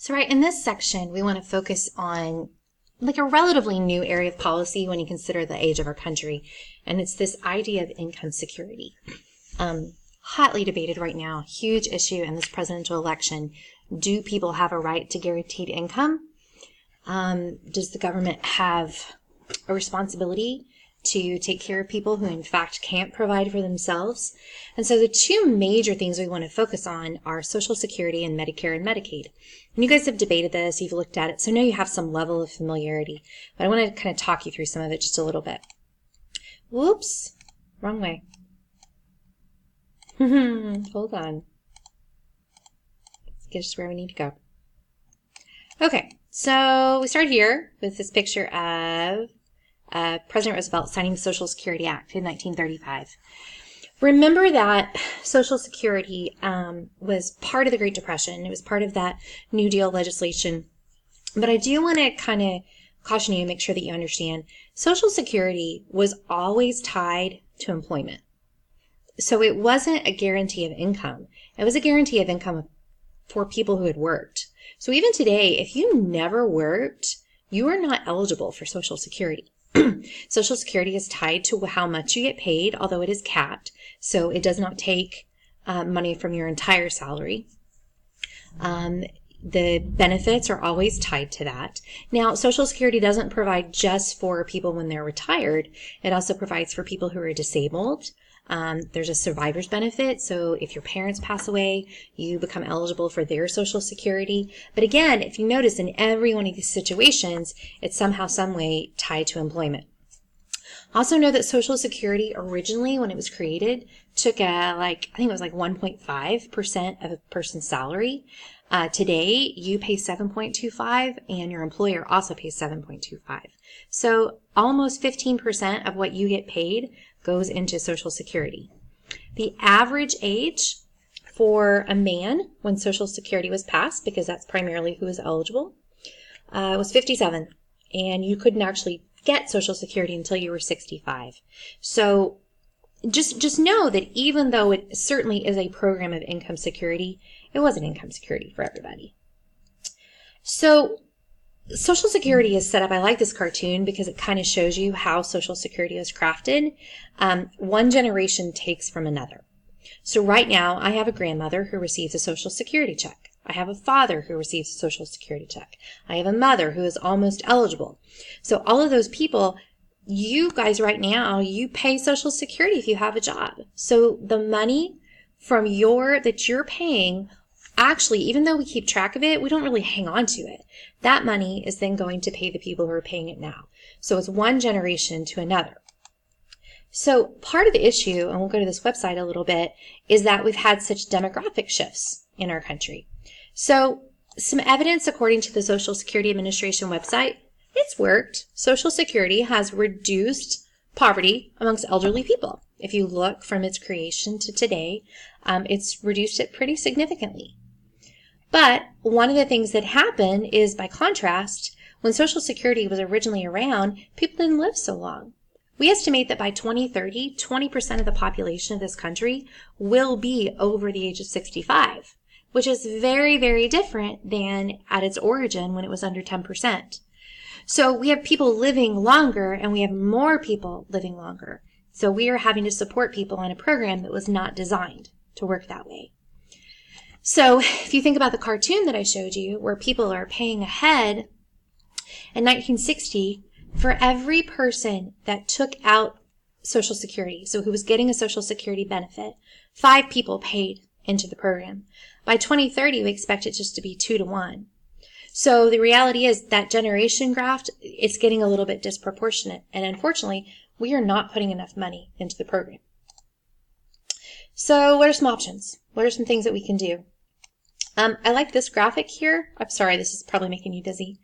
So right in this section, we want to focus on like a relatively new area of policy when you consider the age of our country, and it's this idea of income security. Hotly debated right now, huge issue in this presidential election. Do people have a right to guaranteed income? Does the government have a responsibility to take care of people who in fact can't provide for themselves? And so the two major things we want to focus on are Social Security and Medicare and Medicaid. And you guys have debated this, you've looked at it, so now you have some level of familiarity. But I want to kind of talk you through some of it just a little bit. Whoops, wrong way. Hold on. Let's get us where we need to go. Okay, so we start here with this picture of President Roosevelt signing the Social Security Act in 1935. Remember that Social Security was part of the Great Depression. It was part of that New Deal legislation. But I do want to kind of caution you and make sure that you understand Social Security was always tied to employment. So it wasn't a guarantee of income. It was a guarantee of income for people who had worked. So even today, if you never worked, you are not eligible for Social Security. Social Security is tied to how much you get paid, although it is capped. So it does not take money from your entire salary. The benefits are always tied to that. Now, Social Security doesn't provide just for people when they're retired. It also provides for people who are disabled. There's a survivor's benefit, so if your parents pass away, you become eligible for their Social Security. But again, if you notice, in every one of these situations, it's somehow, some way tied to employment. Also know that Social Security originally, when it was created, took I think it was like 1.5% of a person's salary. Today, you pay 7.25 and your employer also pays 7.25. So almost 15% of what you get paid goes into Social Security. The average age for a man when Social Security was passed, because that's primarily who is eligible, was 57. And you couldn't actually get Social Security until you were 65. So just know that even though it certainly is a program of income security, it wasn't income security for everybody. So Social Security is set up, I like this cartoon because it kind of shows you how Social Security is crafted. One generation takes from another. So right now, I have a grandmother who receives a Social Security check. I have a father who receives a Social Security check. I have a mother who is almost eligible. So all of those people, you guys right now, you pay Social Security if you have a job. So the money from that you're paying, actually, even though we keep track of it, we don't really hang on to it. That money is then going to pay the people who are paying it now. So it's one generation to another. So part of the issue, and we'll go to this website a little bit, is that we've had such demographic shifts in our country. So some evidence according to the Social Security Administration website, it's worked. Social Security has reduced poverty amongst elderly people. If you look from its creation to today, it's reduced it pretty significantly. But one of the things that happened is, by contrast, when Social Security was originally around, people didn't live so long. We estimate that by 2030, 20% of the population of this country will be over the age of 65, which is very, very different than at its origin when it was under 10%. So we have people living longer and we have more people living longer. So we are having to support people on a program that was not designed to work that way. So if you think about the cartoon that I showed you, where people are paying ahead, in 1960, for every person that took out Social Security, so who was getting a Social Security benefit, 5 people paid into the program. By 2030, we expect it just to be 2 to 1. So the reality is that generation graft, it's getting a little bit disproportionate. And unfortunately, we are not putting enough money into the program. So what are some options? What are some things that we can do? I like this graphic here. I'm sorry, this is probably making you dizzy.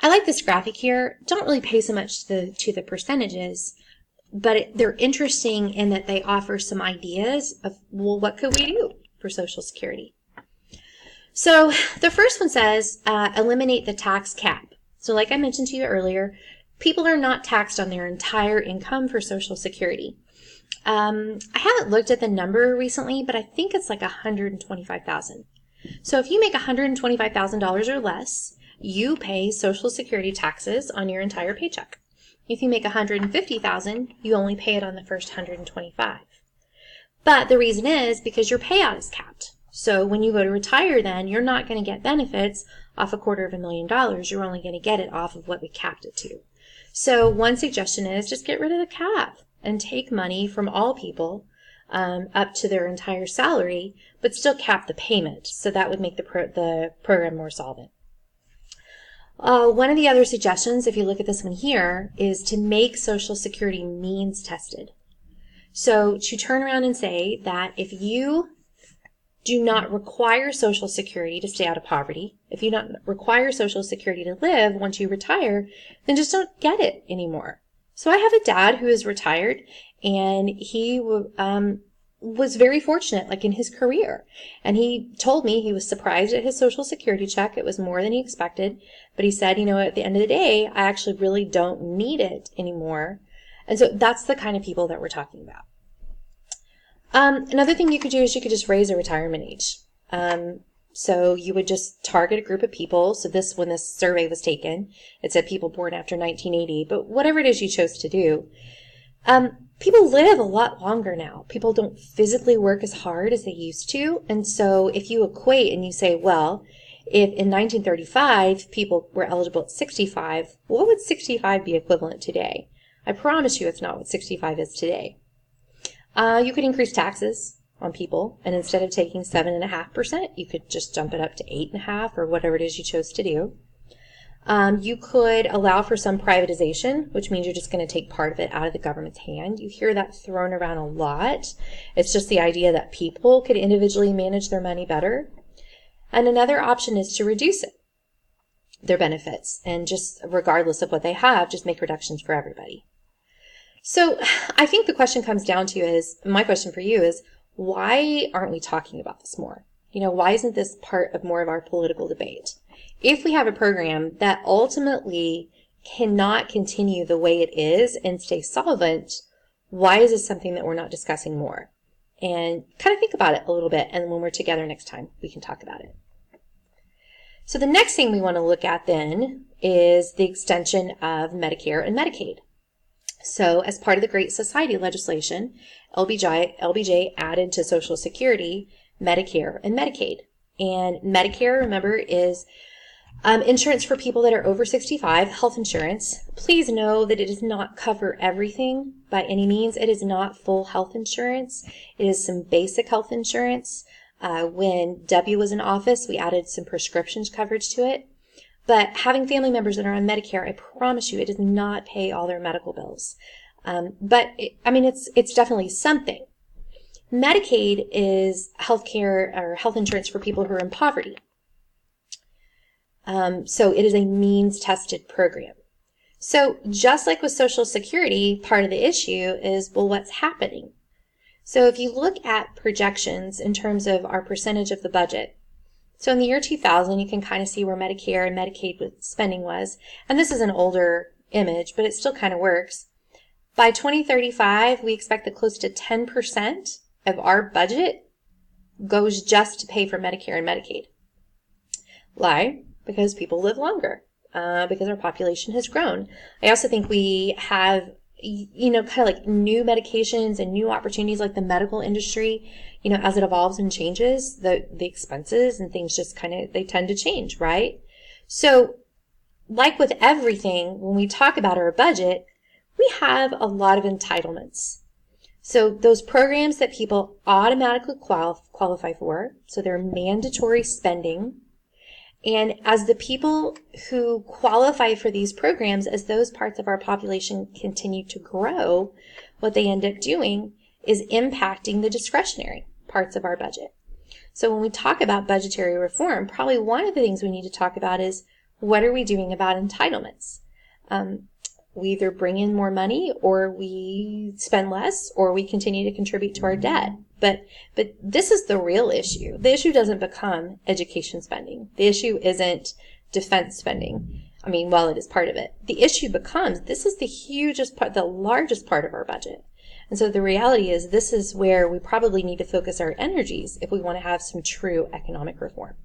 I like this graphic here. Don't really pay so much to the percentages, but they're interesting in that they offer some ideas of, well, what could we do for Social Security? So the first one says, eliminate the tax cap. So like I mentioned to you earlier, people are not taxed on their entire income for Social Security. I haven't looked at the number recently, but I think it's like $125,000. So if you make $125,000 or less, you pay Social Security taxes on your entire paycheck. If you make $150,000, you only pay it on the first $125,000. But the reason is because your payout is capped. So when you go to retire, then you're not going to get benefits off $250,000. You're only going to get it off of what we capped it to. So one suggestion is just get rid of the cap and take money from all people up to their entire salary, but still cap the payment. So that would make the program more solvent. One of the other suggestions, if you look at this one here, is to make Social Security means tested. So to turn around and say that if you do not require Social Security to stay out of poverty, if you don't require Social Security to live once you retire, then just don't get it anymore. So I have a dad who is retired, and he was very fortunate, like in his career. And he told me he was surprised at his Social Security check. It was more than he expected. But he said, at the end of the day, I actually really don't need it anymore. And so that's the kind of people that we're talking about. Another thing you could do is you could just raise a retirement age. So you would just target a group of people. So when this survey was taken, it said people born after 1980, but whatever it is you chose to do, people live a lot longer now. People don't physically work as hard as they used to. And so if you equate and you say, well, if in 1935 people were eligible at 65, what would 65 be equivalent today? I promise you it's not what 65 is today. You could increase taxes on people, and instead of taking 7.5%, you could just jump it up to 8.5% or whatever it is you chose to do. You could allow for some privatization, which means you're just going to take part of it out of the government's hand. You hear that thrown around a lot. It's just the idea that people could individually manage their money better. And another option is to reduce it, their benefits, and just regardless of what they have, just make reductions for everybody. So I think the question comes down to my question for you is, why aren't we talking about this more? Why isn't this part of more of our political debate? If we have a program that ultimately cannot continue the way it is and stay solvent, why is this something that we're not discussing more? And kind of think about it a little bit, and when we're together next time, we can talk about it. So the next thing we want to look at then is the extension of Medicare and Medicaid. So as part of the Great Society legislation, LBJ added to Social Security Medicare and Medicaid. And Medicare, remember, is insurance for people that are over 65, health insurance. Please know that it does not cover everything by any means. It is not full health insurance. It is some basic health insurance. When W was in office, we added some prescriptions coverage to it. But having family members that are on Medicare, I promise you, it does not pay all their medical bills. But it's definitely something. Medicaid is healthcare or health insurance for people who are in poverty. So it is a means-tested program. So just like with Social Security, part of the issue is, well, what's happening? So if you look at projections in terms of our percentage of the budget, so in the year 2000, you can kind of see where Medicare and Medicaid spending was. And this is an older image, but it still kind of works. By 2035, we expect that close to 10% of our budget goes just to pay for Medicare and Medicaid. Why? Because people live longer, because our population has grown. I also think we have, kind of like new medications and new opportunities, like the medical industry, as it evolves and changes, the expenses and things just they tend to change, right? So like with everything, when we talk about our budget, we have a lot of entitlements. So those programs that people automatically qualify for, so they're mandatory spending. And as the people who qualify for these programs, as those parts of our population continue to grow, what they end up doing is impacting the discretionary parts of our budget. So when we talk about budgetary reform, probably one of the things we need to talk about is, what are we doing about entitlements? We either bring in more money, or we spend less, or we continue to contribute to our debt. But this is the real issue. The issue doesn't become education spending. The issue isn't defense spending. While it is part of it. The issue becomes, this is the hugest part, the largest part of our budget. And so the reality is this is where we probably need to focus our energies if we want to have some true economic reform.